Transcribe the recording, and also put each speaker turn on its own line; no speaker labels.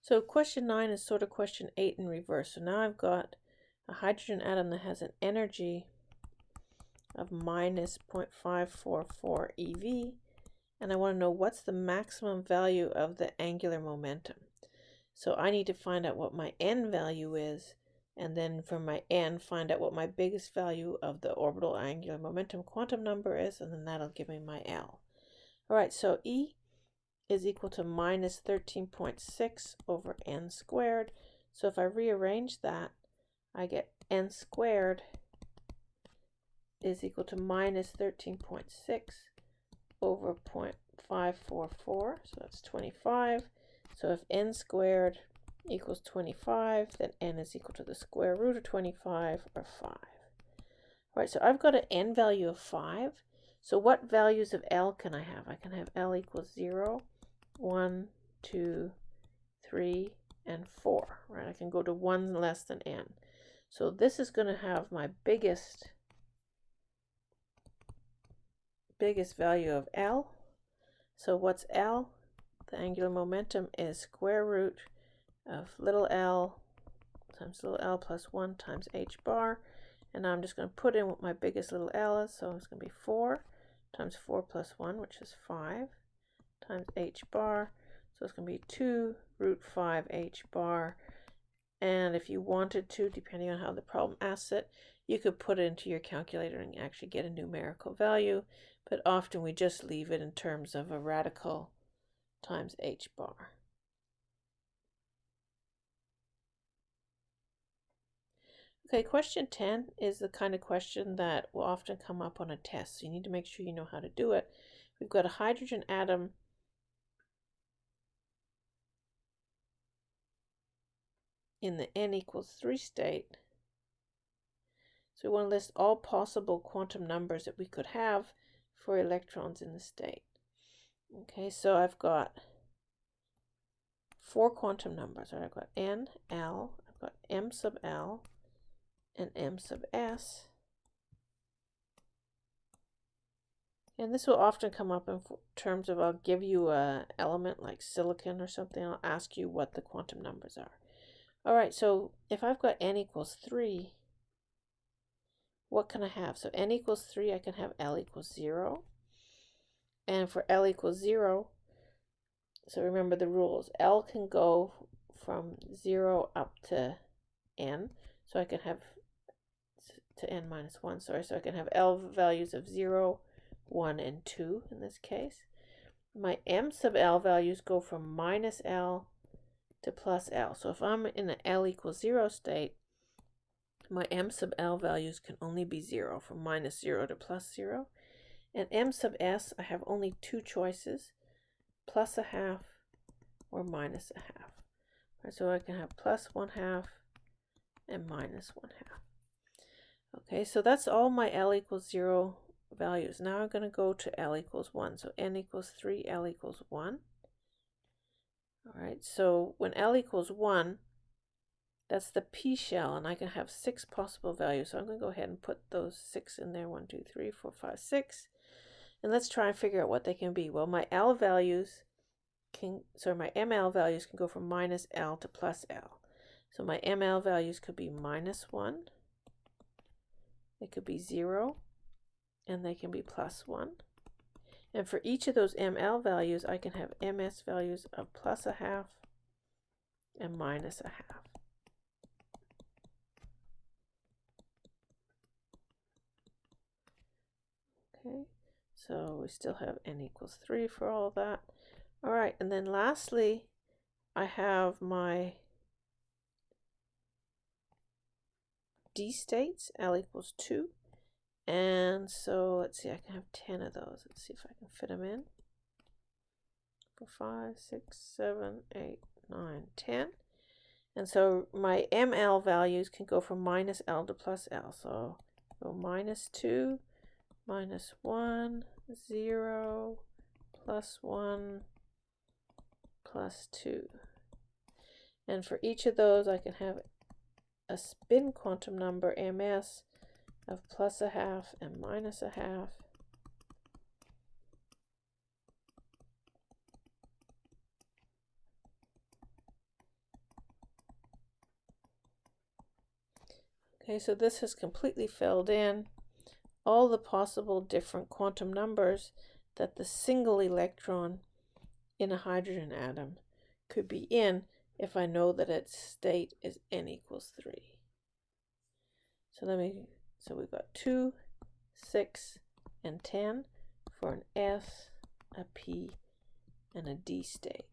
So question 9 is sort of question 8 in reverse. So now I've got a hydrogen atom that has an energy of minus 0.544 eV, and I want to know what's the maximum value of the angular momentum. So I need to find out what my n value is, and then from my n find out what my biggest value of the orbital angular momentum quantum number is, and then that'll give me my L. All right, so E is equal to minus 13.6 over n squared. So if I rearrange that, I get n squared is equal to minus 13.6 over 0.544, so that's 25. So if n squared equals 25, then n is equal to the square root of 25, or 5. All right, so I've got an n value of 5. So what values of L can I have? I can have L equals 0, 1, 2, 3, and 4, right? I can go to 1 less than n. So this is going to have my biggest value of L. So what's L? The angular momentum is square root of little l times little l plus 1 times h bar. And now I'm just going to put in what my biggest little l is. So it's going to be 4 times 4 plus 1, which is 5, times h bar. So it's going to be 2 root 5 h bar. And if you wanted to, depending on how the problem asks it, you could put it into your calculator and actually get a numerical value. But often we just leave it in terms of a radical times h bar. Okay, question 10 is the kind of question that will often come up on a test. So you need to make sure you know how to do it. We've got a hydrogen atom in the n equals 3 state. So we want to list all possible quantum numbers that we could have for electrons in the state. Okay, so I've got 4 quantum numbers. Right? I've got n, l, I've got m sub l, and m sub s. And this will often come up in terms of, I'll give you an element like silicon or something. I'll ask you what the quantum numbers are. All right, so if I've got n equals 3, what can I have? So n equals 3, I can have L equals 0. And for L equals 0, so remember the rules. L can go from 0 up to n. So I can have to n minus 1, sorry. So I can have L values of 0, 1, and 2 in this case. My m sub L values go from minus L to plus L. So if I'm in an L equals 0 state, my m sub L values can only be 0, from minus 0 to plus 0. And m sub s, I have only 2 choices, plus a half or minus a half. Right, so I can have plus 1/2 and minus 1/2. Okay, so that's all my L equals 0 values. Now I'm going to go to L equals 1. So n equals 3, L equals 1. All right, so when L equals 1, that's the P shell, and I can have 6 possible values. So I'm going to go ahead and put those 6 in there. 1, 2, 3, 4, 5, 6. And let's try and figure out what they can be. Well, my L values my ML values can go from minus L to plus L. So my ML values could be minus 1, they could be 0, and they can be plus 1. And for each of those ML values, I can have MS values of plus a half and minus a half. Okay, so we still have n equals 3 for all of that. All right, and then lastly, I have my D states, L equals 2. And so let's see, I can have 10 of those. Let's see if I can fit them in. 4, 5, 6, 7, 8, 9, 10. And so my ML values can go from minus L to plus L. So go minus 2, minus 1, 0, plus 1, plus 2. And for each of those, I can have a spin quantum number, MS, of plus a half and minus a half. Okay, so this has completely filled in all the possible different quantum numbers that the single electron in a hydrogen atom could be in if I know that its state is n equals 3. So we've got 2, 6, and 10 for an S, a P, and a D state.